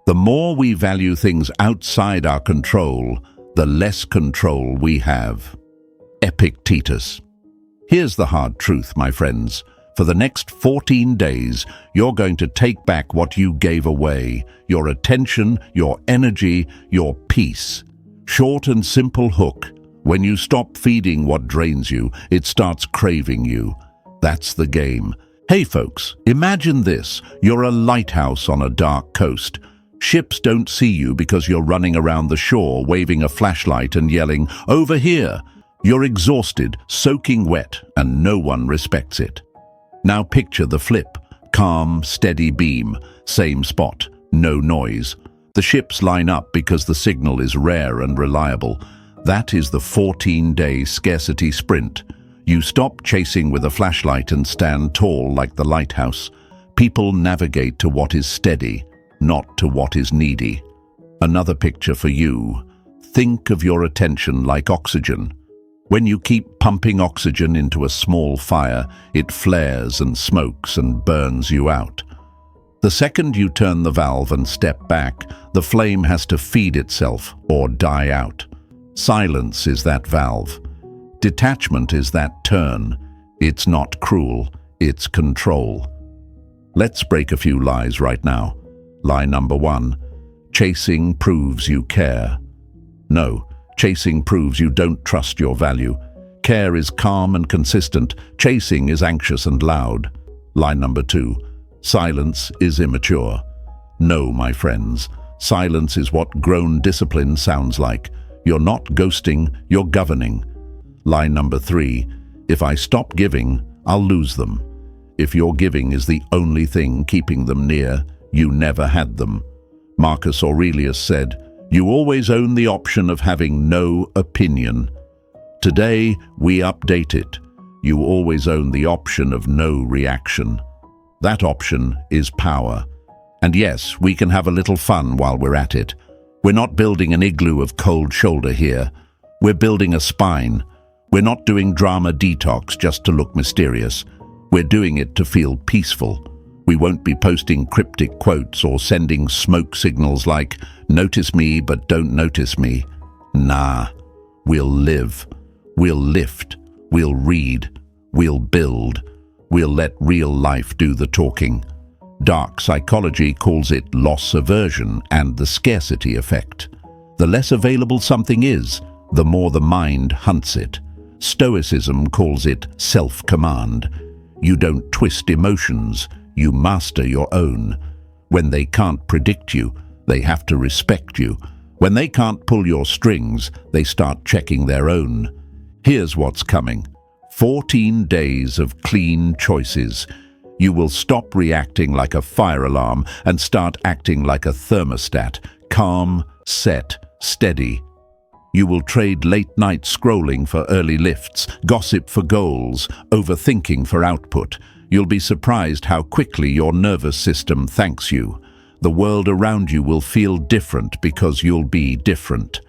The more we value things outside our control, the less control we have. Epictetus. Here's the hard truth, my friends. For the next 14 days, you're going to take back what you gave away: your attention, your energy, your peace. Short and simple hook. When you stop feeding what drains you, it starts craving you. That's the game. Hey folks, imagine this. You're a lighthouse on a dark coast. Ships don't see you because you're running around the shore, waving a flashlight and yelling, "Over here!" You're exhausted, soaking wet, and no one respects it. Now picture the flip. Calm, steady beam, same spot, no noise. The ships line up because the signal is rare and reliable. That is the 14-day scarcity sprint. You stop chasing with a flashlight and stand tall like the lighthouse. People navigate to what is steady, not to what is needy. Another picture for you. Think of your attention like oxygen. When you keep pumping oxygen into a small fire, it flares and smokes and burns you out. The second you turn the valve and step back, the flame has to feed itself or die out. Silence is that valve. Detachment is that turn. It's not cruel, it's control. Let's break a few lies right now. Lie number 1. Chasing proves you care. No, chasing proves you don't trust your value. Care is calm and consistent. Chasing is anxious and loud. Lie number 2. Silence is immature. No, my friends. Silence is what grown discipline sounds like. You're not ghosting, you're governing. Lie number 3. If I stop giving, I'll lose them. If your giving is the only thing keeping them near, you never had them. Marcus Aurelius said, "You always own the option of having no opinion." Today, we update it. You always own the option of no reaction. That option is power. And yes, we can have a little fun while we're at it. We're not building an igloo of cold shoulder here. We're building a spine. We're not doing drama detox just to look mysterious. We're doing it to feel peaceful. We won't be posting cryptic quotes or sending smoke signals like, "Notice me, but don't notice me." Nah, we'll live. We'll lift. We'll read. We'll build. We'll let real life do the talking. Dark psychology calls it loss aversion and the scarcity effect. The less available something is, the more the mind hunts it. Stoicism calls it self-command. You don't twist emotions, you master your own. When they can't predict you, they have to respect you. When they can't pull your strings, they start checking their own. Here's what's coming. 14 days of clean choices. You will stop reacting like a fire alarm and start acting like a thermostat. Calm, set, steady. You will trade late-night scrolling for early lifts, gossip for goals, overthinking for output. You'll be surprised how quickly your nervous system thanks you. The world around you will feel different because you'll be different.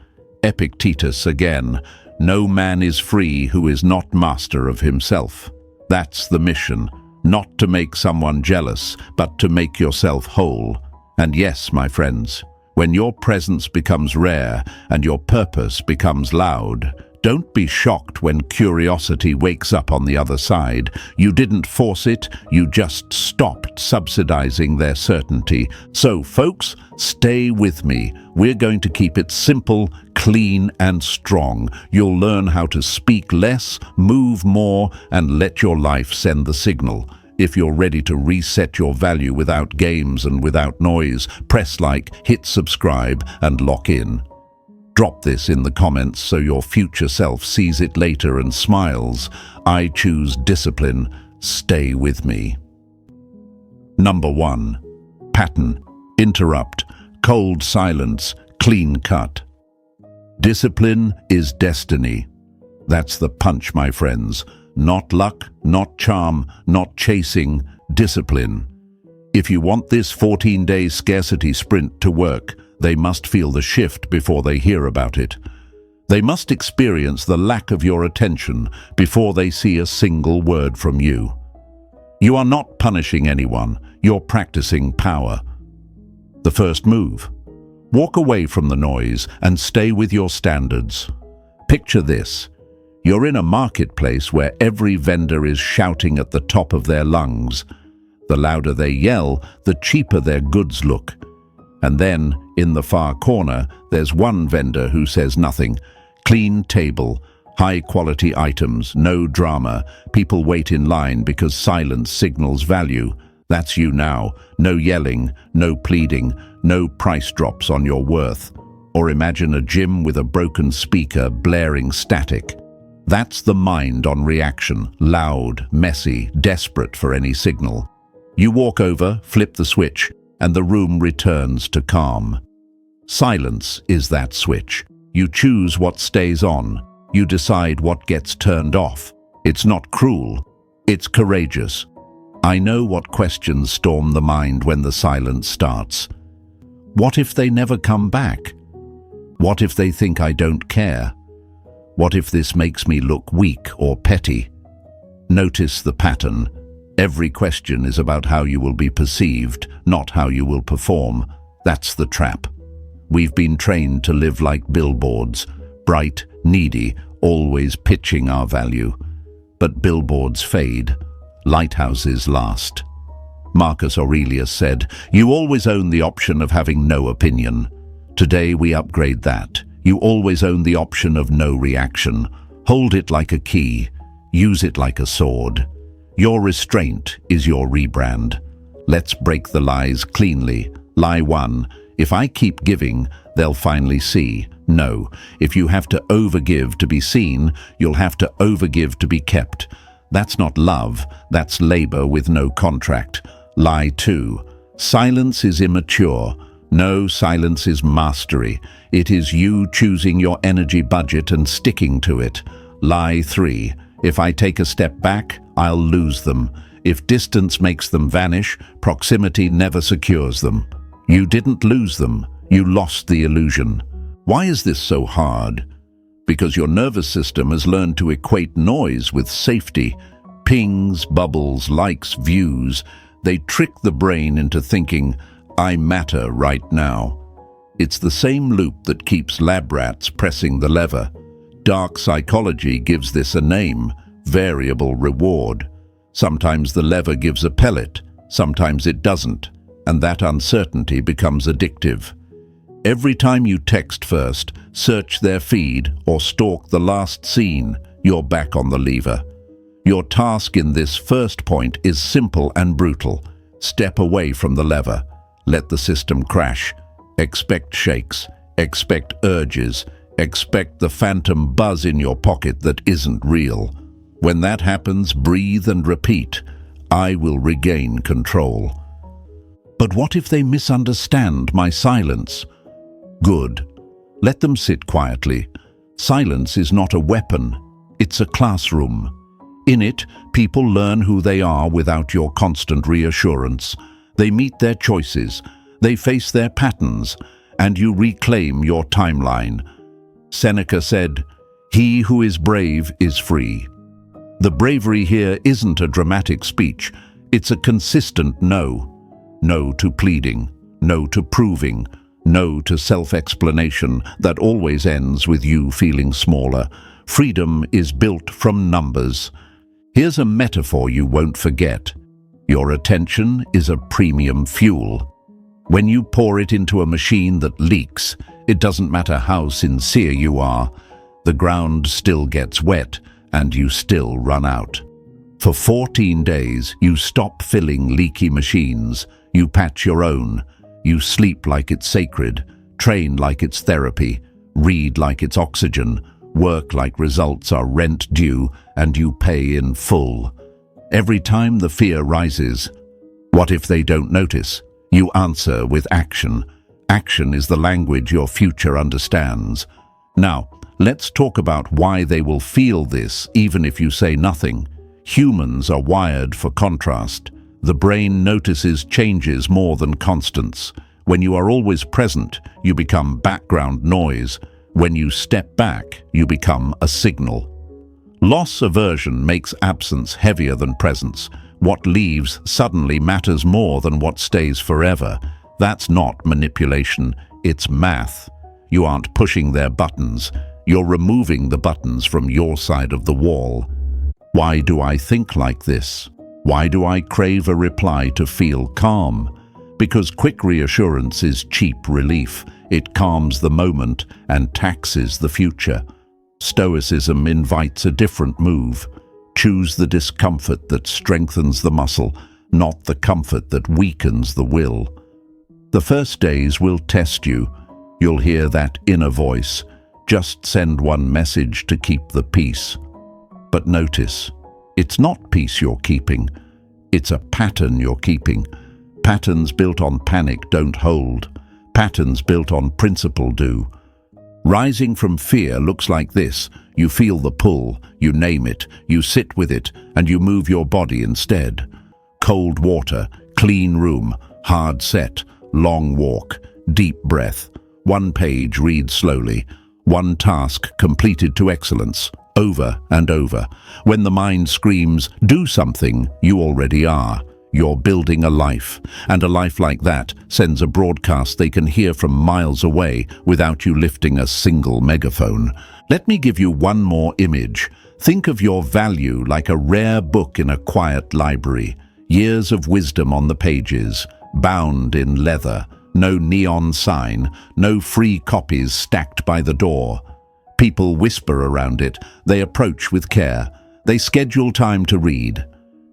Epictetus again. No man is free who is not master of himself. That's the mission. Not to make someone jealous, but to make yourself whole. And yes, my friends, when your presence becomes rare and your purpose becomes loud, don't be shocked when curiosity wakes up on the other side. You didn't force it, you just stopped subsidizing their certainty. So, folks, stay with me. We're going to keep it simple, clean, and strong. You'll learn how to speak less, move more, and let your life send the signal. If you're ready to reset your value without games and without noise, press like, hit subscribe, and lock in. Drop this in the comments so your future self sees it later and smiles. I choose discipline. Stay with me. Number 1. Pattern. Interrupt. Cold silence. Clean cut. Discipline is destiny. That's the punch, my friends. Not luck, not charm, not chasing. Discipline. If you want this 14-day scarcity sprint to work, they must feel the shift before they hear about it. They must experience the lack of your attention before they see a single word from you. You are not punishing anyone, you're practicing power. The first move: walk away from the noise and stay with your standards. Picture this. You're in a marketplace where every vendor is shouting at the top of their lungs. The louder they yell, the cheaper their goods look. And then, in the far corner, there's one vendor who says nothing. Clean table, high-quality items, no drama. People wait in line because silence signals value. That's you now. No yelling, no pleading, no price drops on your worth. Or imagine a gym with a broken speaker blaring static. That's the mind on reaction, loud, messy, desperate for any signal. You walk over, flip the switch, and the room returns to calm. Silence is that switch. You choose what stays on. You decide what gets turned off. It's not cruel. It's courageous. I know what questions storm the mind when the silence starts. What if they never come back? What if they think I don't care? What if this makes me look weak or petty? Notice the pattern. Every question is about how you will be perceived, not how you will perform. That's the trap. We've been trained to live like billboards, bright, needy, always pitching our value. But billboards fade. Lighthouses last. Marcus Aurelius said, "You always own the option of having no opinion." Today we upgrade that. You always own the option of no reaction. Hold it like a key. Use it like a sword. Your restraint is your rebrand. Let's break the lies cleanly. Lie 1. If I keep giving, they'll finally see. No. If you have to overgive to be seen, you'll have to overgive to be kept. That's not love. That's labor with no contract. Lie 2. Silence is immature. No, silence is mastery. It is you choosing your energy budget and sticking to it. Lie 3. If I take a step back, I'll lose them. If distance makes them vanish, proximity never secures them. You didn't lose them. You lost the illusion. Why is this so hard? Because your nervous system has learned to equate noise with safety. Pings, bubbles, likes, views. They trick the brain into thinking, I matter right now. It's the same loop that keeps lab rats pressing the lever. Dark psychology gives this a name, variable reward. Sometimes the lever gives a pellet, sometimes it doesn't, and that uncertainty becomes addictive. Every time you text first, search their feed, or stalk the last scene, you're back on the lever. Your task in this first point is simple and brutal. Step away from the lever. Let the system crash. Expect shakes. Expect urges. Expect the phantom buzz in your pocket that isn't real. When that happens, breathe and repeat. I will regain control. But what if they misunderstand my silence? Good. Let them sit quietly. Silence is not a weapon. It's a classroom. In it, people learn who they are without your constant reassurance. They meet their choices, they face their patterns, and you reclaim your timeline. Seneca said, "He who is brave is free." The bravery here isn't a dramatic speech, it's a consistent no. No to pleading, no to proving, no to self-explanation that always ends with you feeling smaller. Freedom is built from numbers. Here's a metaphor you won't forget. Your attention is a premium fuel. When you pour it into a machine that leaks, it doesn't matter how sincere you are. The ground still gets wet, and you still run out. For 14 days, you stop filling leaky machines. You patch your own. You sleep like it's sacred, train like it's therapy, read like it's oxygen, work like results are rent due, and you pay in full. Every time the fear rises, what if they don't notice? You answer with action. Action is the language your future understands. Now, let's talk about why they will feel this even if you say nothing. Humans are wired for contrast. The brain notices changes more than constants. When you are always present, you become background noise. When you step back, you become a signal. Loss aversion makes absence heavier than presence. What leaves suddenly matters more than what stays forever. That's not manipulation, it's math. You aren't pushing their buttons, you're removing the buttons from your side of the wall. Why do I think like this? Why do I crave a reply to feel calm? Because quick reassurance is cheap relief. It calms the moment and taxes the future. Stoicism invites a different move. Choose the discomfort that strengthens the muscle, not the comfort that weakens the will. The first days will test you. You'll hear that inner voice. Just send one message to keep the peace. But notice, it's not peace you're keeping. It's a pattern you're keeping. Patterns built on panic don't hold. Patterns built on principle do. Rising from fear looks like this. You feel the pull, you name it, you sit with it, and you move your body instead. Cold water, clean room, hard set, long walk, deep breath. One page read slowly. One task completed to excellence, over and over. When the mind screams, do something, you already are. You're building a life, and a life like that sends a broadcast they can hear from miles away without you lifting a single megaphone. Let me give you one more image. Think of your value like a rare book in a quiet library. Years of wisdom on the pages, bound in leather. No neon sign, no free copies stacked by the door. People whisper around it, they approach with care. They schedule time to read.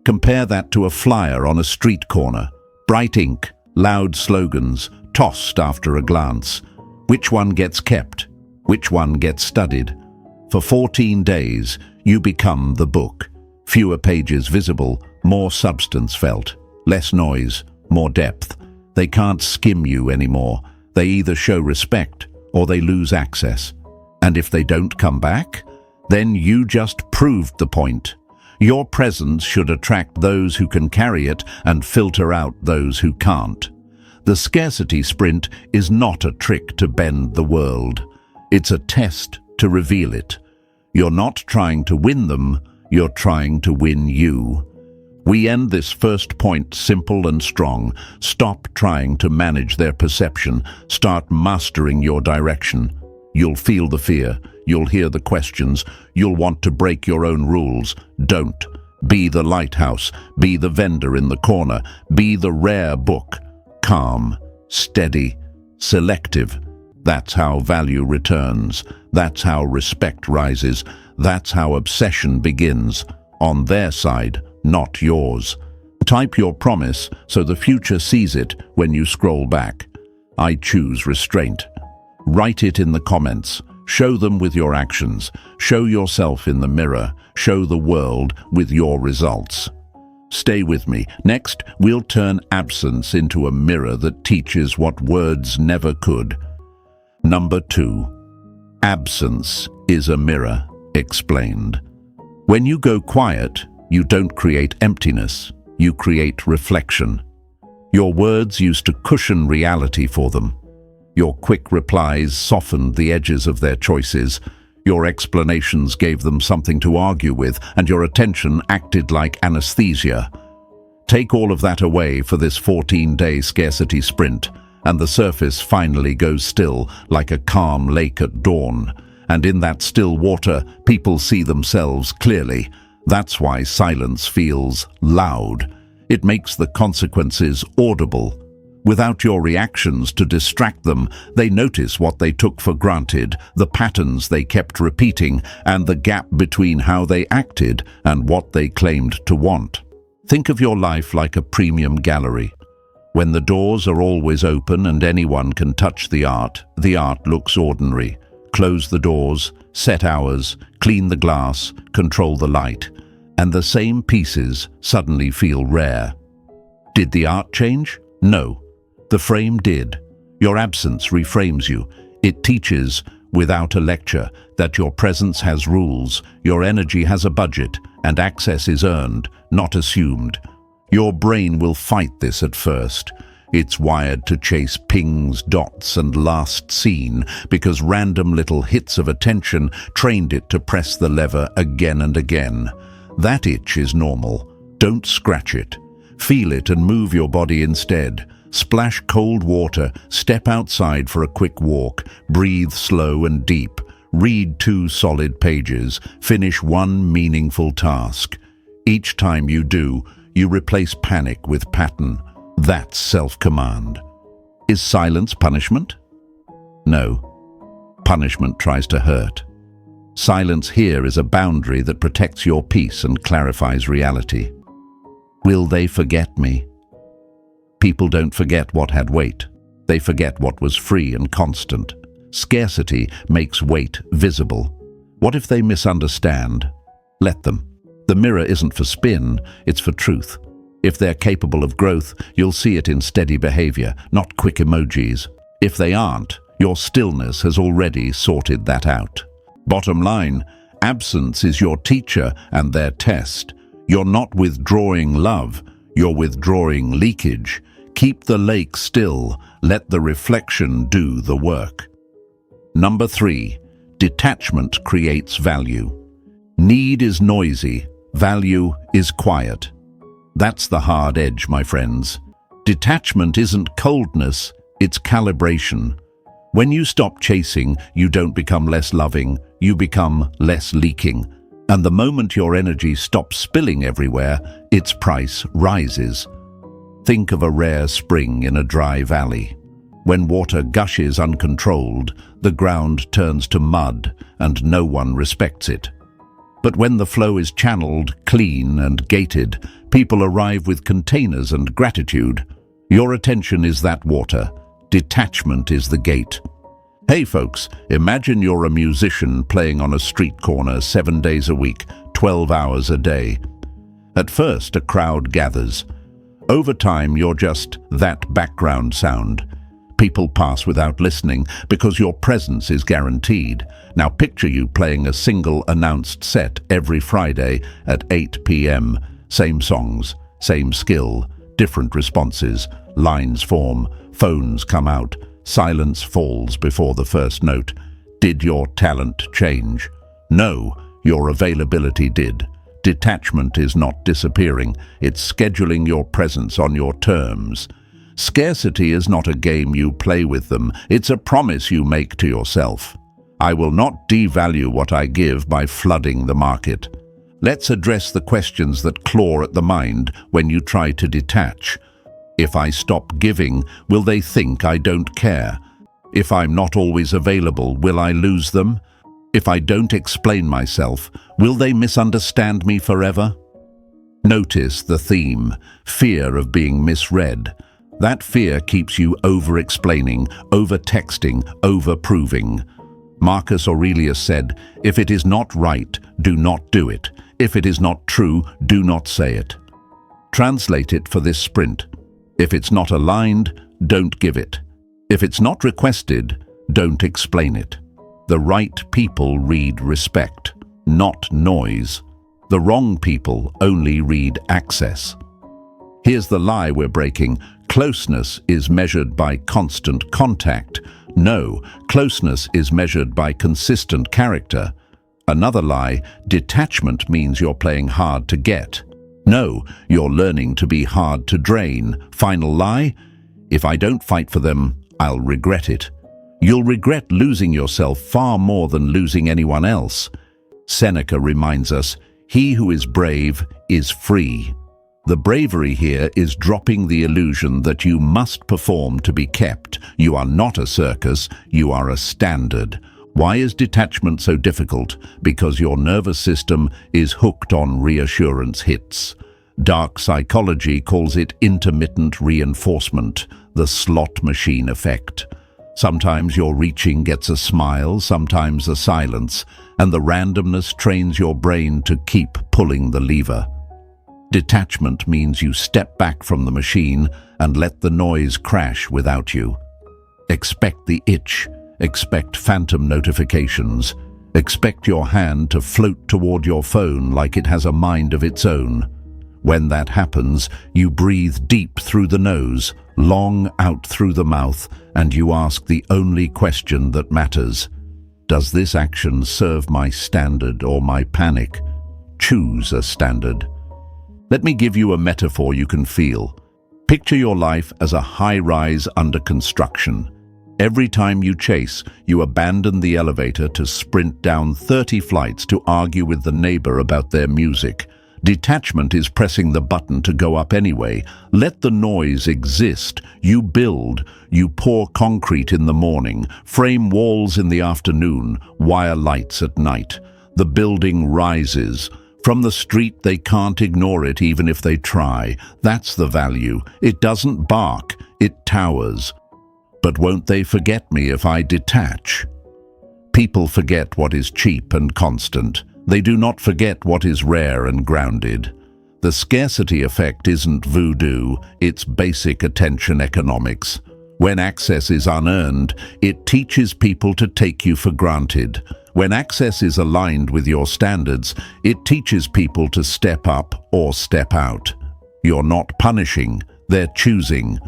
Compare that to a flyer on a street corner. Bright ink, loud slogans, tossed after a glance. Which one gets kept? Which one gets studied? For 14 days, you become the book. Fewer pages visible, more substance felt. Less noise, more depth. They can't skim you anymore. They either show respect or they lose access. And if they don't come back, then you just proved the point. Your presence should attract those who can carry it and filter out those who can't. The scarcity sprint is not a trick to bend the world. It's a test to reveal it. You're not trying to win them, you're trying to win you. We end this first point simple and strong. Stop trying to manage their perception. Start mastering your direction. You'll feel the fear. You'll hear the questions. You'll want to break your own rules. Don't. Be the lighthouse. Be the vendor in the corner. Be the rare book. Calm, steady, selective. That's how value returns. That's how respect rises. That's how obsession begins. On their side, not yours. Type your promise so the future sees it when you scroll back. I choose restraint. Write it in the comments. Show them with your actions. Show yourself in the mirror. Show the world with your results. Stay with me. Next, we'll turn absence into a mirror that teaches what words never could. Number 2. Absence is a mirror, explained. When you go quiet, you don't create emptiness. You create reflection. Your words used to cushion reality for them. Your quick replies softened the edges of their choices. Your explanations gave them something to argue with, and your attention acted like anesthesia. Take all of that away for this 14-day scarcity sprint, and the surface finally goes still, like a calm lake at dawn. And in that still water, people see themselves clearly. That's why silence feels loud. It makes the consequences audible. Without your reactions to distract them, they notice what they took for granted, the patterns they kept repeating, and the gap between how they acted and what they claimed to want. Think of your life like a premium gallery. When the doors are always open and anyone can touch the art looks ordinary. Close the doors, set hours, clean the glass, control the light, and the same pieces suddenly feel rare. Did the art change? No. The frame did. Your absence reframes you. It teaches, without a lecture, that your presence has rules, your energy has a budget, and access is earned, not assumed. Your brain will fight this at first. It's wired to chase pings, dots, and last seen because random little hits of attention trained it to press the lever again and again. That itch is normal. Don't scratch it. Feel it and move your body instead. Splash cold water, step outside for a quick walk, breathe slow and deep, read 2 solid pages, finish 1 meaningful task. Each time you do, you replace panic with pattern. That's self-command. Is silence punishment? No. Punishment tries to hurt. Silence here is a boundary that protects your peace and clarifies reality. Will they forget me? People don't forget what had weight. They forget what was free and constant. Scarcity makes weight visible. What if they misunderstand? Let them. The mirror isn't for spin, it's for truth. If they're capable of growth, you'll see it in steady behavior, not quick emojis. If they aren't, your stillness has already sorted that out. Bottom line, absence is your teacher and their test. You're not withdrawing love, you're withdrawing leakage. Keep the lake still, let the reflection do the work. Number 3, detachment creates value. Need is noisy, value is quiet. That's the hard edge, my friends. Detachment isn't coldness, it's calibration. When you stop chasing, you don't become less loving, you become less leaking. And the moment your energy stops spilling everywhere, its price rises. Think of a rare spring in a dry valley. When water gushes uncontrolled, the ground turns to mud and no one respects it. But when the flow is channeled, clean and gated, people arrive with containers and gratitude. Your attention is that water. Detachment is the gate. Hey folks, imagine you're a musician playing on a street corner 7 days a week, 12 hours a day. At first, a crowd gathers. Over time, you're just that background sound. People pass without listening because your presence is guaranteed. Now picture you playing a single announced set every Friday at 8 p.m. Same songs, same skill, different responses, lines form, phones come out, silence falls before the first note. Did your talent change? No, your availability did. Detachment is not disappearing, it's scheduling your presence on your terms. Scarcity is not a game you play with them, it's a promise you make to yourself. I will not devalue what I give by flooding the market. Let's address the questions that claw at the mind when you try to detach. If I stop giving, will they think I don't care? If I'm not always available, will I lose them? If I don't explain myself, will they misunderstand me forever? Notice the theme, fear of being misread. That fear keeps you over-explaining, over-texting, over-proving. Marcus Aurelius said, "If it is not right, do not do it. If it is not true, do not say it." Translate it for this sprint. If it's not aligned, don't give it. If it's not requested, don't explain it. The right people read respect, not noise. The wrong people only read access. Here's the lie we're breaking. Closeness is measured by constant contact. No, closeness is measured by consistent character. Another lie, detachment means you're playing hard to get. No, you're learning to be hard to drain. Final lie, if I don't fight for them, I'll regret it. You'll regret losing yourself far more than losing anyone else. Seneca reminds us, he who is brave is free. The bravery here is dropping the illusion that you must perform to be kept. You are not a circus, you are a standard. Why is detachment so difficult? Because your nervous system is hooked on reassurance hits. Dark psychology calls it intermittent reinforcement, the slot machine effect. Sometimes your reaching gets a smile, sometimes a silence, and the randomness trains your brain to keep pulling the lever. Detachment means you step back from the machine and let the noise crash without you. Expect the itch, expect phantom notifications, expect your hand to float toward your phone like it has a mind of its own. When that happens, you breathe deep through the nose, long out through the mouth, and you ask the only question that matters. Does this action serve my standard or my panic? Choose a standard. Let me give you a metaphor you can feel. Picture your life as a high-rise under construction. Every time you chase, you abandon the elevator to sprint down 30 flights to argue with the neighbor about their music. Detachment is pressing the button to go up anyway. Let the noise exist. You build. You pour concrete in the morning, frame walls in the afternoon, wire lights at night. The building rises. From the street, they can't ignore it even if they try. That's the value. It doesn't bark. It towers. But won't they forget me if I detach? People forget what is cheap and constant. They do not forget what is rare and grounded. The scarcity effect isn't voodoo, it's basic attention economics. When access is unearned, it teaches people to take you for granted. When access is aligned with your standards, it teaches people to step up or step out. You're not punishing, they're choosing.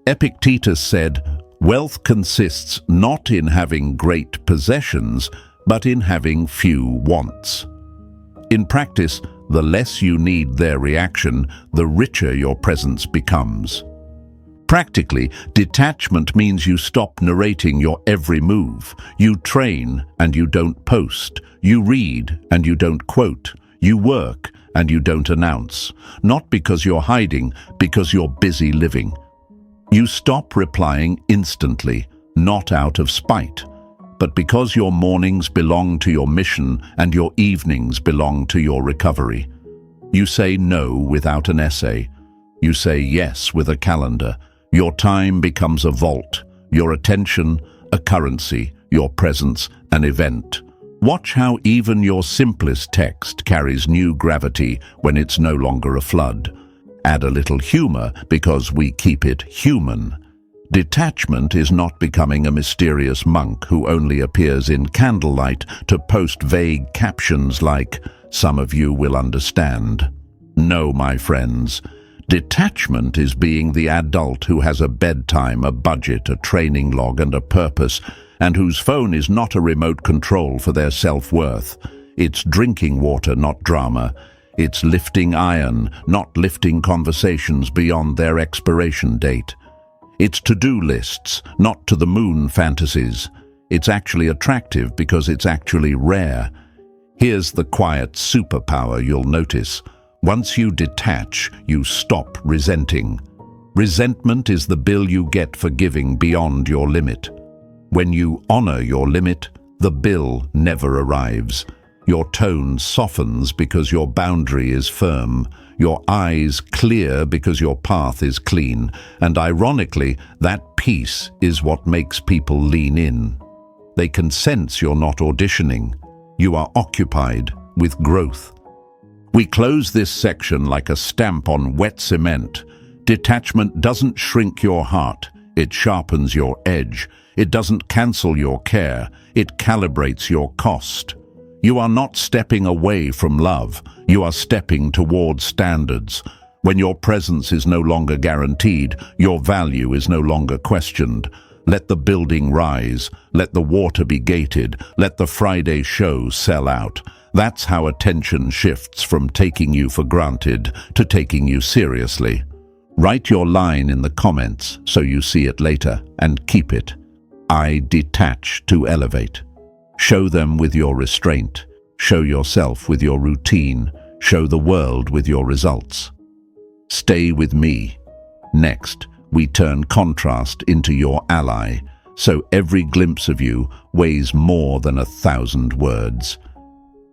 Epictetus said, "Wealth consists not in having great possessions, but in having few wants." In practice, the less you need their reaction, the richer your presence becomes. Practically, detachment means you stop narrating your every move. You train and you don't post. You read and you don't quote. You work and you don't announce. Not because you're hiding, because you're busy living. You stop replying instantly, not out of spite, but because your mornings belong to your mission and your evenings belong to your recovery. You say no without an essay. You say yes with a calendar. Your time becomes a vault, your attention a currency, your presence an event. Watch how even your simplest text carries new gravity when it's no longer a flood. Add a little humor because we keep it human. Detachment is not becoming a mysterious monk who only appears in candlelight to post vague captions like, "Some of you will understand." No, my friends. Detachment is being the adult who has a bedtime, a budget, a training log, and a purpose, and whose phone is not a remote control for their self-worth. It's drinking water, not drama. It's lifting iron, not lifting conversations beyond their expiration date. It's to-do lists, not to the moon fantasies. It's actually attractive because it's actually rare. Here's the quiet superpower you'll notice. Once you detach, you stop resenting. Resentment is the bill you get for giving beyond your limit. When you honor your limit, the bill never arrives. Your tone softens because your boundary is firm, your eyes clear because your path is clean, and ironically, that peace is what makes people lean in. They can sense you're not auditioning. You are occupied with growth. We close this section like a stamp on wet cement. Detachment doesn't shrink your heart, it sharpens your edge. It doesn't cancel your care, it calibrates your cost. You are not stepping away from love, you are stepping towards standards. When your presence is no longer guaranteed, your value is no longer questioned. Let the building rise, let the water be gated, let the Friday show sell out. That's how attention shifts from taking you for granted to taking you seriously. Write your line in the comments so you see it later, and keep it. I detach to elevate. Show them with your restraint. Show yourself with your routine. Show the world with your results. Stay with me. Next, we turn contrast into your ally, so every glimpse of you weighs more than 1,000 words.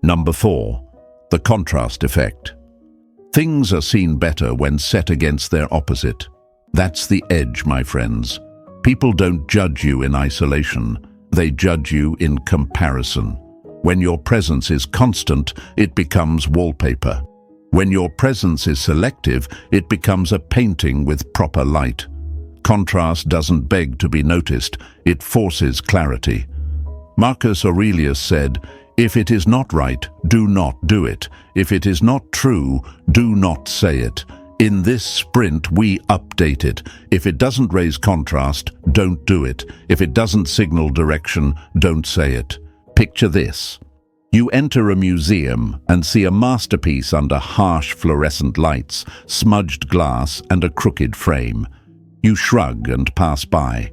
Number 4, the contrast effect. Things are seen better when set against their opposite. That's the edge, my friends. People don't judge you in isolation. They judge you in comparison. When your presence is constant, it becomes wallpaper. When your presence is selective, it becomes a painting with proper light. Contrast doesn't beg to be noticed, it forces clarity. Marcus Aurelius said, "If it is not right, do not do it. If it is not true, do not say it. In this sprint, we update it. If it doesn't raise contrast, don't do it. If it doesn't signal direction, don't say it." Picture this. You enter a museum and see a masterpiece under harsh fluorescent lights, smudged glass and a crooked frame. You shrug and pass by.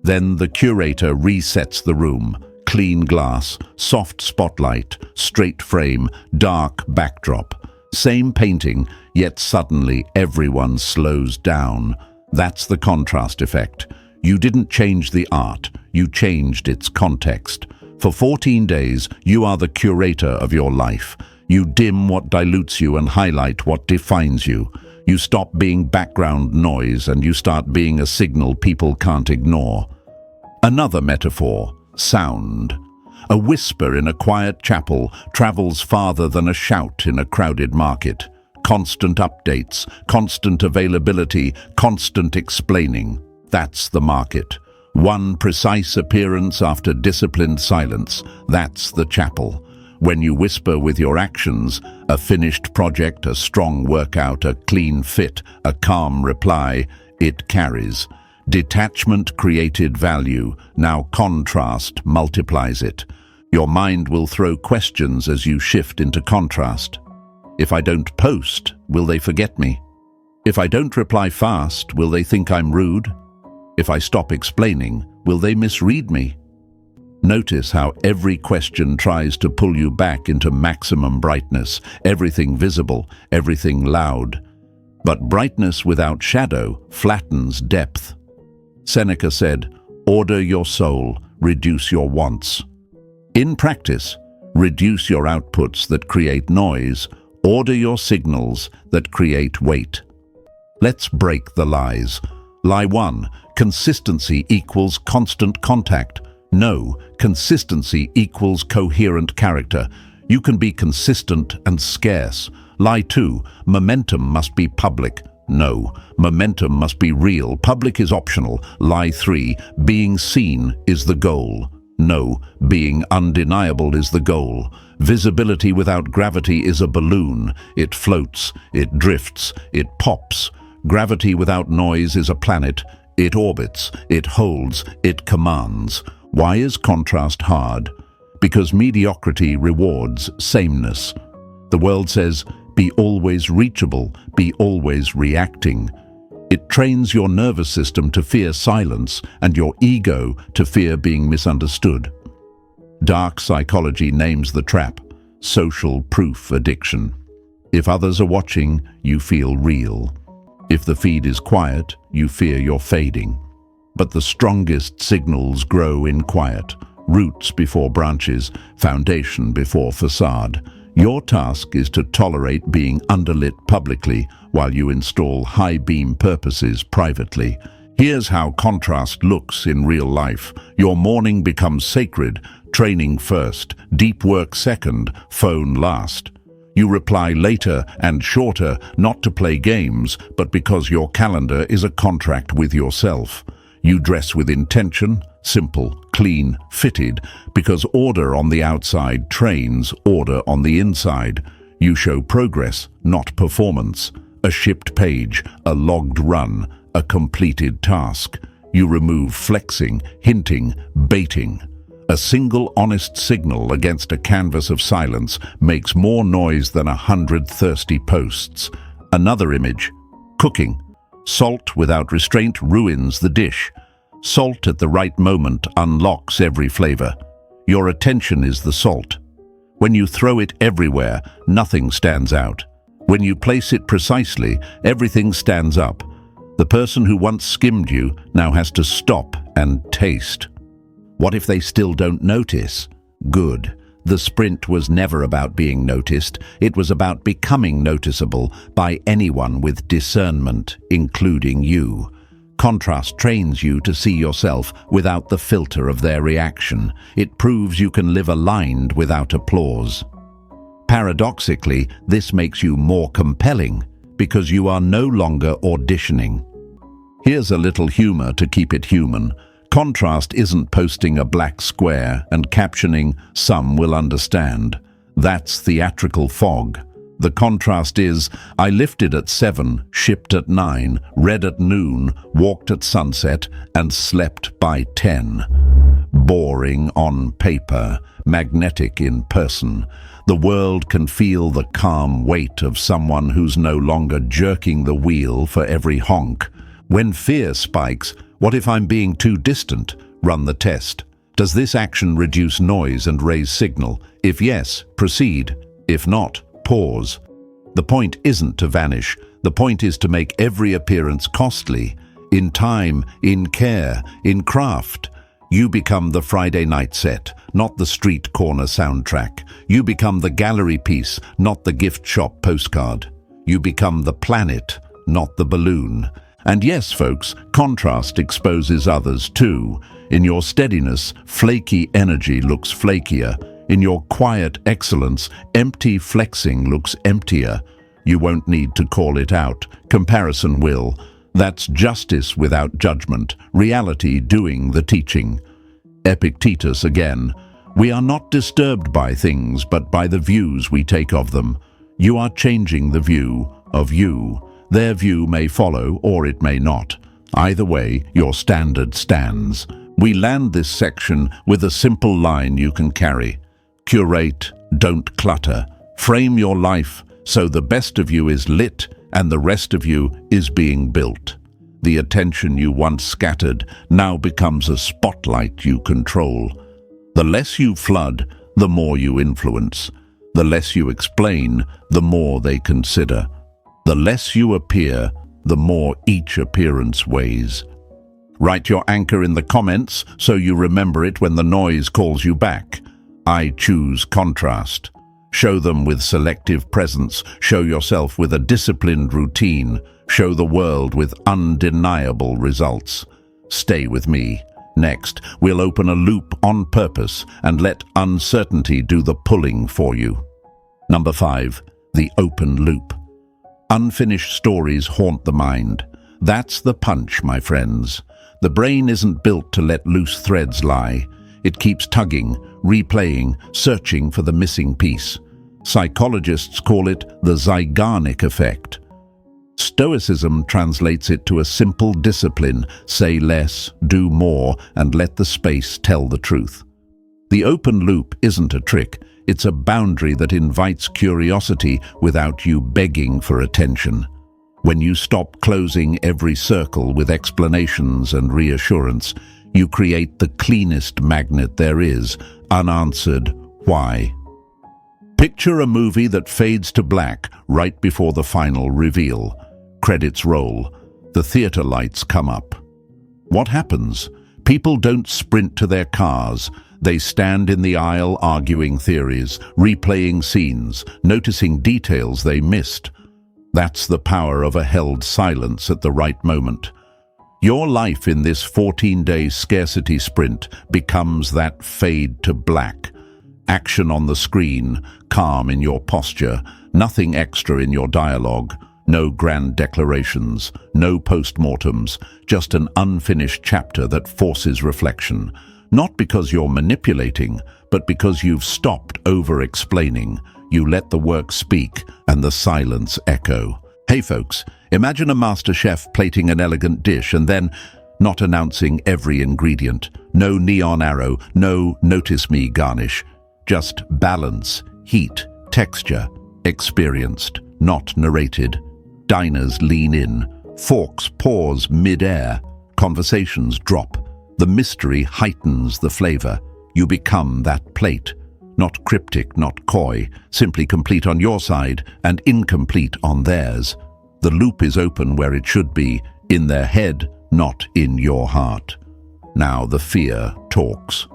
Then the curator resets the room. Clean glass, soft spotlight, straight frame, dark backdrop. Same painting, yet suddenly everyone slows down. That's the contrast effect. You didn't change the art, you changed its context. For 14 days, you are the curator of your life. You dim what dilutes you and highlight what defines you. You stop being background noise and you start being a signal people can't ignore. Another metaphor, sound. A whisper in a quiet chapel travels farther than a shout in a crowded market. Constant updates, constant availability, constant explaining. That's the market. One precise appearance after disciplined silence. That's the chapel. When you whisper with your actions, a finished project, a strong workout, a clean fit, a calm reply, it carries. Detachment created value. Now contrast multiplies it. Your mind will throw questions as you shift into contrast. If I don't post, will they forget me? If I don't reply fast, will they think I'm rude? If I stop explaining, will they misread me? Notice how every question tries to pull you back into maximum brightness, everything visible, everything loud. But brightness without shadow flattens depth. Seneca said, "Order your soul, reduce your wants." In practice, reduce your outputs that create noise, order your signals that create weight. Let's break the lies. Lie 1. Consistency equals constant contact. No, consistency equals coherent character. You can be consistent and scarce. Lie 2. Momentum must be public. No, momentum must be real. Public is optional. Lie 3. Being seen is the goal. No, being undeniable is the goal. Visibility without gravity is a balloon. It floats, it drifts, it pops. Gravity without noise is a planet. It orbits, it holds, it commands. Why is contrast hard? Because mediocrity rewards sameness. The world says, be always reachable, be always reacting. It trains your nervous system to fear silence and your ego to fear being misunderstood. Dark psychology names the trap, social proof addiction. If others are watching, you feel real. If the feed is quiet, you fear you're fading. But the strongest signals grow in quiet. Roots before branches, foundation before facade. Your task is to tolerate being underlit publicly while you install high-beam purposes privately. Here's how contrast looks in real life. Your morning becomes sacred, training first, deep work second, phone last. You reply later and shorter, not to play games, but because your calendar is a contract with yourself. You dress with intention, simple, clean, fitted, because order on the outside trains order on the inside. You show progress, not performance. A shipped page, a logged run, a completed task. You remove flexing, hinting, baiting. A single honest signal against a canvas of silence makes more noise than 100 thirsty posts. Another image. Cooking. Salt without restraint ruins the dish. Salt at the right moment unlocks every flavor. Your attention is the salt. When you throw it everywhere, nothing stands out. When you place it precisely, everything stands up. The person who once skimmed you now has to stop and taste. What if they still don't notice? Good. The sprint was never about being noticed. It was about becoming noticeable by anyone with discernment, including you. Contrast trains you to see yourself without the filter of their reaction. It proves you can live aligned without applause. Paradoxically, this makes you more compelling because you are no longer auditioning. Here's a little humor to keep it human. Contrast isn't posting a black square and captioning, "Some will understand." That's theatrical fog. The contrast is, I lifted at 7, shipped at 9, read at noon, walked at sunset, and slept by 10. boring on paper, magnetic in person. The world can feel the calm weight of someone who's no longer jerking the wheel for every honk. When fear spikes, what if I'm being too distant? Run the test. Does this action reduce noise and raise signal? If yes, proceed. If not, pause. The point isn't to vanish. The point is to make every appearance costly. In time, in care, in craft. You become the Friday night set, not the street corner soundtrack. You become the gallery piece, not the gift shop postcard. You become the planet, not the balloon. And yes, folks, contrast exposes others too. In your steadiness, flaky energy looks flakier. In your quiet excellence, empty flexing looks emptier. You won't need to call it out. Comparison will. That's justice without judgment, reality doing the teaching. Epictetus again. We are not disturbed by things, but by the views we take of them. You are changing the view of you. Their view may follow, or it may not. Either way, your standard stands. We land this section with a simple line you can carry. Curate, don't clutter. Frame your life so the best of you is lit and the rest of you is being built. The attention you once scattered now becomes a spotlight you control. The less you flood, the more you influence. The less you explain, the more they consider. The less you appear, the more each appearance weighs. Write your anchor in the comments so you remember it when the noise calls you back. I choose contrast. Show them with selective presence. Show yourself with a disciplined routine. Show the world with undeniable results. Stay with me. Next, we'll open a loop on purpose and let uncertainty do the pulling for you. Number 5, the open loop. Unfinished stories haunt the mind. That's the punch, my friends. The brain isn't built to let loose threads lie. It keeps tugging, replaying, searching for the missing piece. Psychologists call it the Zeigarnik effect. Stoicism translates it to a simple discipline: say less, do more, and let the space tell the truth. The open loop isn't a trick. It's a boundary that invites curiosity without you begging for attention. When you stop closing every circle with explanations and reassurance, you create the cleanest magnet there is, unanswered why. Picture a movie that fades to black right before the final reveal. Credits roll. The theater lights come up. What happens? People don't sprint to their cars. They stand in the aisle arguing theories, replaying scenes, noticing details they missed. That's the power of a held silence at the right moment. Your life in this 14-day scarcity sprint becomes that fade to black. Action on the screen, calm in your posture, nothing extra in your dialogue, no grand declarations, no postmortems, just an unfinished chapter that forces reflection. Not because you're manipulating, but because you've stopped over-explaining. You let the work speak and the silence echo. Hey folks, imagine a master chef plating an elegant dish and then not announcing every ingredient. No neon arrow, no notice me garnish. Just balance, heat, texture, experienced, not narrated. Diners lean in, forks pause mid-air, conversations drop. The mystery heightens the flavor. You become that plate. Not cryptic, not coy, simply complete on your side and incomplete on theirs. The loop is open where it should be, in their head, not in your heart. Now the fear talks.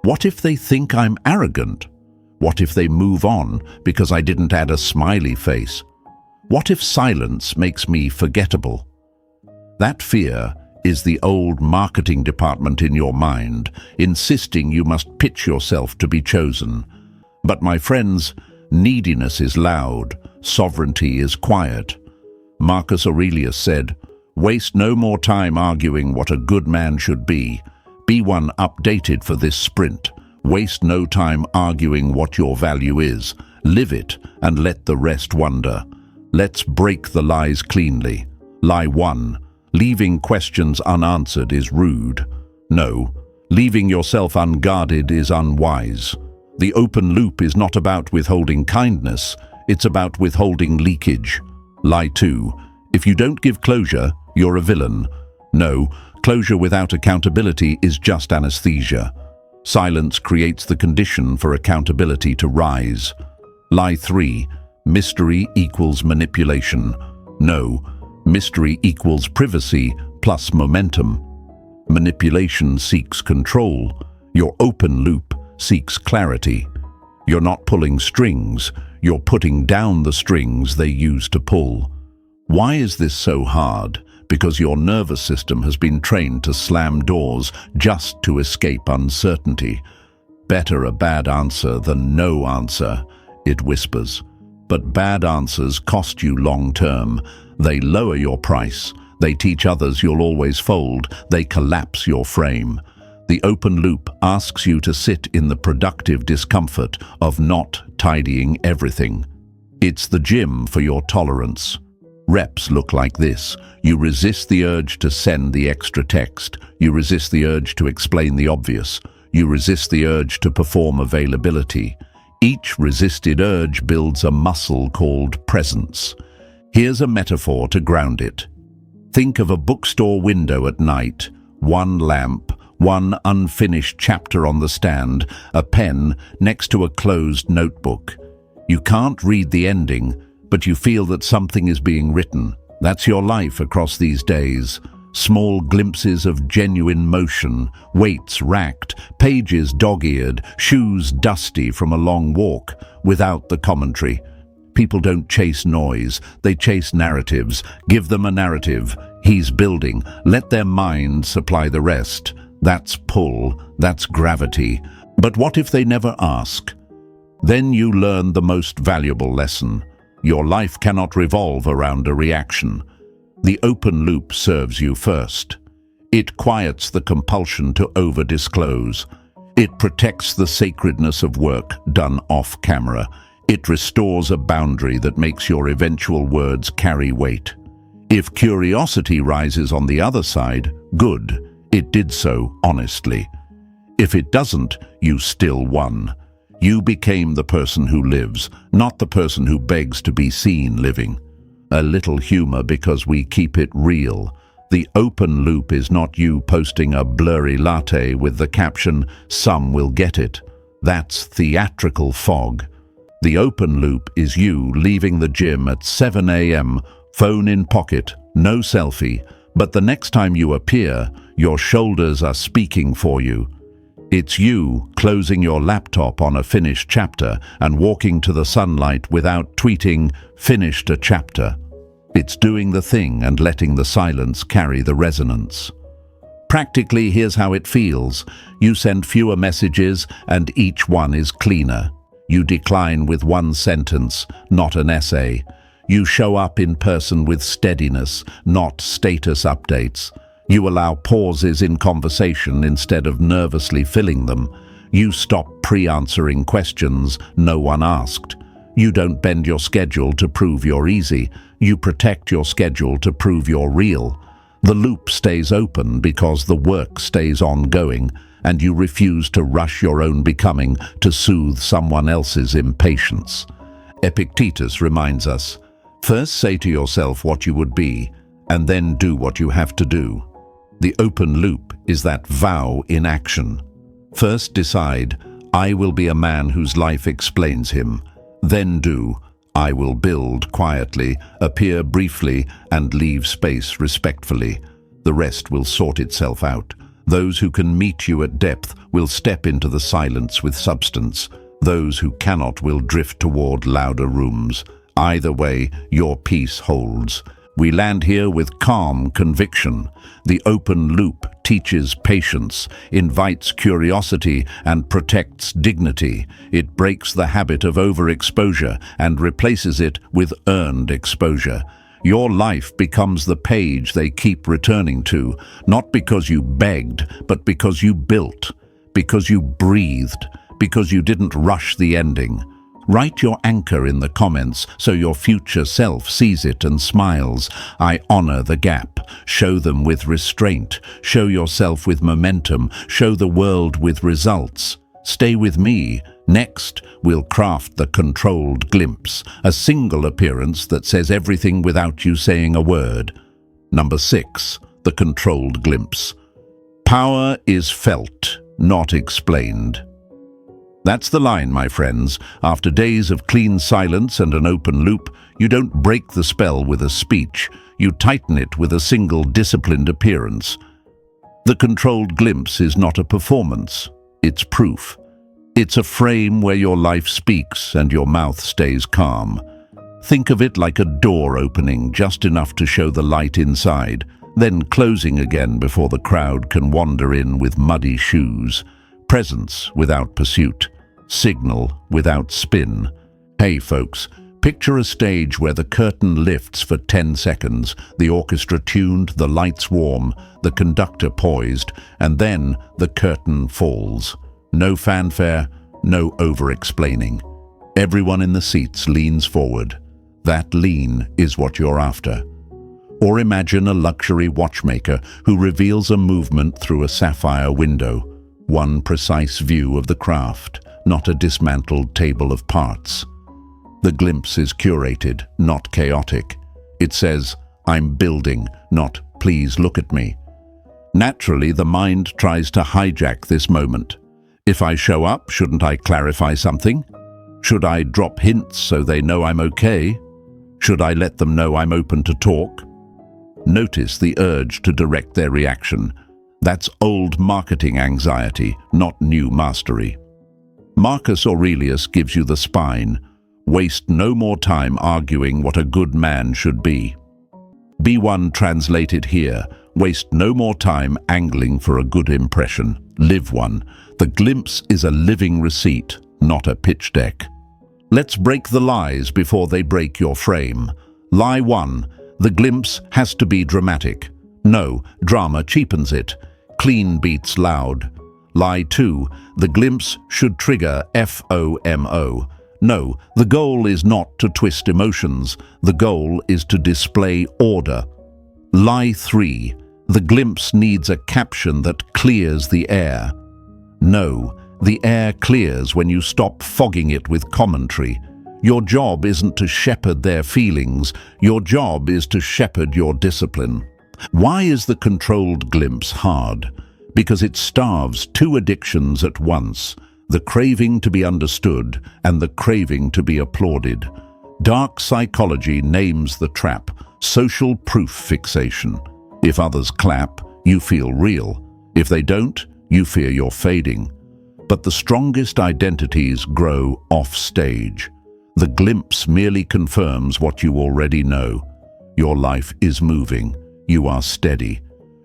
What if they think I'm arrogant? What if they move on because I didn't add a smiley face? What if silence makes me forgettable? That fear is the old marketing department in your mind, insisting you must pitch yourself to be chosen. But my friends, neediness is loud, sovereignty is quiet. Marcus Aurelius said, "Waste no more time arguing what a good man should be. Be one updated for this sprint. Waste no time arguing what your value is. Live it and let the rest wonder." Let's break the lies cleanly. Lie 1. Leaving questions unanswered is rude. No, Leaving yourself unguarded is unwise. The open loop is not about withholding kindness, it's about withholding leakage. Lie 2. If you don't give closure, you're a villain. No, closure without accountability is just anesthesia. Silence creates the condition for accountability to rise. Lie 3. Mystery equals manipulation. No, mystery equals privacy plus momentum. Manipulation seeks control. Your open loop seeks clarity. You're not pulling strings, you're putting down the strings they use to pull. Why is this so hard? Because your nervous system has been trained to slam doors just to escape uncertainty. Better a bad answer than no answer, it whispers. But bad answers cost you long-term. They lower your price. They teach others you'll always fold. They collapse your frame. The open loop asks you to sit in the productive discomfort of not tidying everything. It's the gym for your tolerance. Reps look like this. You resist the urge to send the extra text. You resist the urge to explain the obvious. You resist the urge to perform availability. Each resisted urge builds a muscle called presence. Here's a metaphor to ground it. Think of a bookstore window at night. One lamp, one unfinished chapter on the stand, a pen next to a closed notebook. You can't read the ending, but you feel that something is being written. That's your life across these days. Small glimpses of genuine motion, weights racked, pages dog-eared, shoes dusty from a long walk, without the commentary. People don't chase noise, they chase narratives. Give them a narrative. He's building. Let their mind supply the rest. That's pull, that's gravity. But what if they never ask? Then you learn the most valuable lesson. Your life cannot revolve around a reaction. The open loop serves you first. It quiets the compulsion to over-disclose. It protects the sacredness of work done off-camera. It restores a boundary that makes your eventual words carry weight. If curiosity rises on the other side, good. It did so honestly. If it doesn't, you still won. You became the person who lives, not the person who begs to be seen living. A little humor because we keep it real. The open loop is not you posting a blurry latte with the caption, "Some will get it." That's theatrical fog. The open loop is you leaving the gym at 7 a.m., phone in pocket, no selfie, but the next time you appear, your shoulders are speaking for you. It's you closing your laptop on a finished chapter and walking to the sunlight without tweeting, "Finished a chapter." It's doing the thing and letting the silence carry the resonance. Practically, here's how it feels. You send fewer messages and each one is cleaner. You decline with one sentence, not an essay. You show up in person with steadiness, not status updates. You allow pauses in conversation instead of nervously filling them. You stop pre-answering questions no one asked. You don't bend your schedule to prove you're easy. You protect your schedule to prove you're real. The loop stays open because the work stays ongoing, and you refuse to rush your own becoming to soothe someone else's impatience. Epictetus reminds us, first say to yourself what you would be, and then do what you have to do. The open loop is that vow in action. First decide, I will be a man whose life explains him. Then do, I will build quietly, appear briefly, and leave space respectfully. The rest will sort itself out. Those who can meet you at depth will step into the silence with substance. Those who cannot will drift toward louder rooms. Either way, your peace holds. We land here with calm conviction. The open loop teaches patience, invites curiosity, and protects dignity. It breaks the habit of overexposure and replaces it with earned exposure. Your life becomes the page they keep returning to, not because you begged, but because you built, because you breathed, because you didn't rush the ending. Write your anchor in the comments so your future self sees it and smiles. I honor the gap. Show them with restraint. Show yourself with momentum. Show the world with results. Stay with me. Next, we'll craft the controlled glimpse, a single appearance that says everything without you saying a word. Number 6, the controlled glimpse. Power is felt, not explained. That's the line, my friends. After days of clean silence and an open loop, you don't break the spell with a speech. You tighten it with a single disciplined appearance. The controlled glimpse is not a performance. It's proof. It's a frame where your life speaks and your mouth stays calm. Think of it like a door opening just enough to show the light inside, then closing again before the crowd can wander in with muddy shoes. Presence without pursuit. Signal without spin. Hey folks, picture a stage where the curtain lifts for 10 seconds, the orchestra tuned, the lights warm, the conductor poised, and then the curtain falls. No fanfare, no over-explaining. Everyone in the seats leans forward. That lean is what you're after. Or imagine a luxury watchmaker who reveals a movement through a sapphire window. One precise view of the craft, not a dismantled table of parts. The glimpse is curated, not chaotic. It says, I'm building, not please look at me. Naturally, the mind tries to hijack this moment. If I show up, shouldn't I clarify something? Should I drop hints so they know I'm okay? Should I let them know I'm open to talk? Notice the urge to direct their reaction. That's old marketing anxiety, not new mastery. Marcus Aurelius gives you the spine. Waste no more time arguing what a good man should be. B1 translated here. Waste no more time angling for a good impression. Live one. The glimpse is a living receipt, not a pitch deck. Let's break the lies before they break your frame. Lie 1. The glimpse has to be dramatic. No, drama cheapens it. Clean beats loud. Lie 2. The glimpse should trigger FOMO. No, the goal is not to twist emotions. The goal is to display order. Lie 3. The glimpse needs a caption that clears the air. No, the air clears when you stop fogging it with commentary. Your job isn't to shepherd their feelings. Your job is to shepherd your discipline. Why is the controlled glimpse hard? Because it starves 2 addictions at once, the craving to be understood and the craving to be applauded. Dark psychology names the trap, social proof fixation. If others clap, you feel real. If they don't, you fear you're fading. But the strongest identities grow off stage. The glimpse merely confirms what you already know. Your life is moving. You are steady.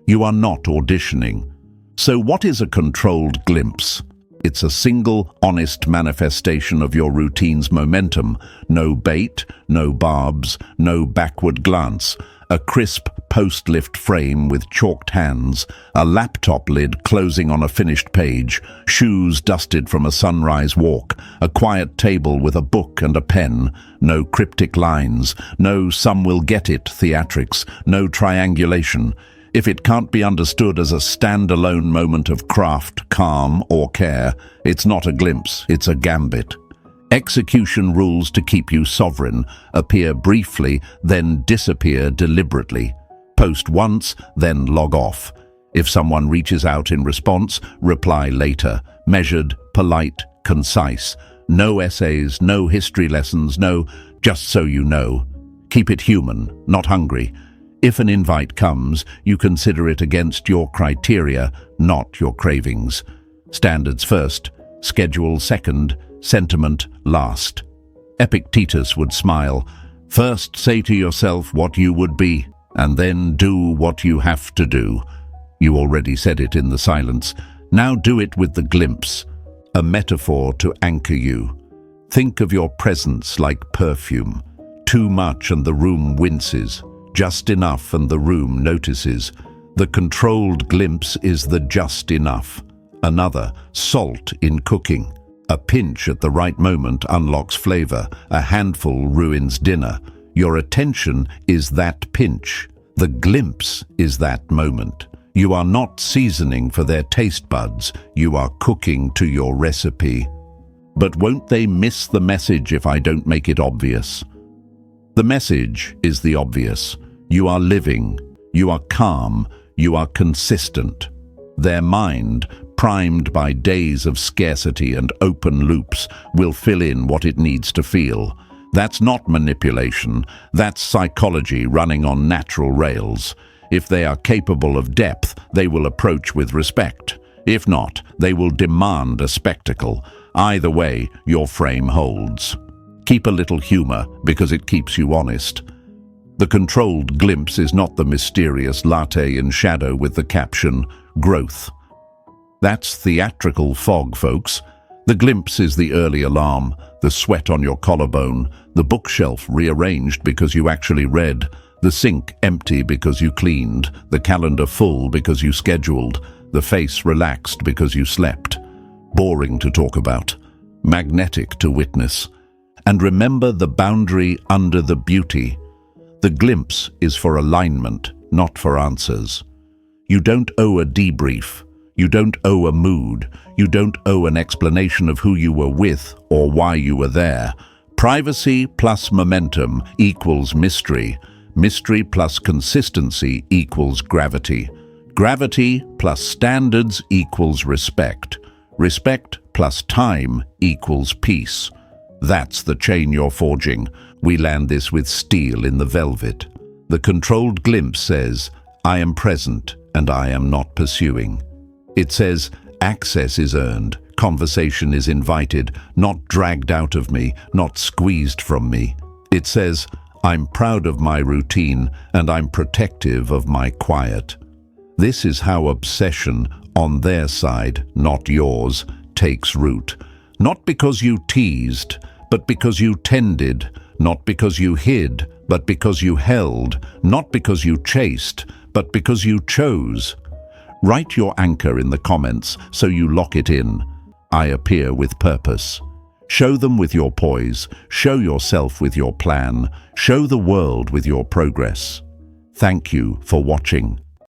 You are not auditioning. So what is a controlled glimpse? It's a single, honest manifestation of your routine's momentum. No bait, no barbs, no backward glance. A crisp post-lift frame with chalked hands, a laptop lid closing on a finished page, shoes dusted from a sunrise walk, a quiet table with a book and a pen, no cryptic lines, no some will get it theatrics, no triangulation. If it can't be understood as a standalone moment of craft, calm, or care, it's not a glimpse, it's a gambit. Execution rules to keep you sovereign, appear briefly, then disappear deliberately. Post once, then log off. If someone reaches out in response, reply later. Measured, polite, concise. No essays, no history lessons, no just so you know. Keep it human, not hungry. If an invite comes, you consider it against your criteria, not your cravings. Standards first, schedule second, sentiment last. Epictetus would smile. First say to yourself what you would be, and then do what you have to do. You already said it in the silence. Now do it with the glimpse, a metaphor to anchor you. Think of your presence like perfume. Too much and the room winces. Just enough and the room notices. The controlled glimpse is the just enough. Another, salt in cooking. A pinch at the right moment unlocks flavor. A handful ruins dinner. Your attention is that pinch. The glimpse is that moment. You are not seasoning for their taste buds. You are cooking to your recipe. But won't they miss the message if I don't make it obvious? The message is the obvious. You are living. You are calm. You are consistent. Their mind, primed by days of scarcity and open loops, will fill in what it needs to feel. That's not manipulation. That's psychology running on natural rails. If they are capable of depth, they will approach with respect. If not, they will demand a spectacle. Either way, your frame holds. Keep a little humor because it keeps you honest. The controlled glimpse is not the mysterious latte in shadow with the caption, "Growth." That's theatrical fog, folks. The glimpse is the early alarm, the sweat on your collarbone, the bookshelf rearranged because you actually read, the sink empty because you cleaned, the calendar full because you scheduled, the face relaxed because you slept. Boring to talk about, magnetic to witness. And remember the boundary under the beauty. The glimpse is for alignment, not for answers. You don't owe a debrief. You don't owe a mood. You don't owe an explanation of who you were with or why you were there. Privacy plus momentum equals mystery. Mystery plus consistency equals gravity. Gravity plus standards equals respect. Respect plus time equals peace. That's the chain you're forging. We land this with steel in the velvet. The controlled glimpse says, I am present and I am not pursuing. It says, access is earned, conversation is invited, not dragged out of me, not squeezed from me. It says, I'm proud of my routine and I'm protective of my quiet. This is how obsession, on their side, not yours, takes root. Not because you teased, but because you tended, not because you hid, but because you held, not because you chased, but because you chose. Write your anchor in the comments so you lock it in. I appear with purpose. Show them with your poise. Show yourself with your plan. Show the world with your progress. Thank you for watching.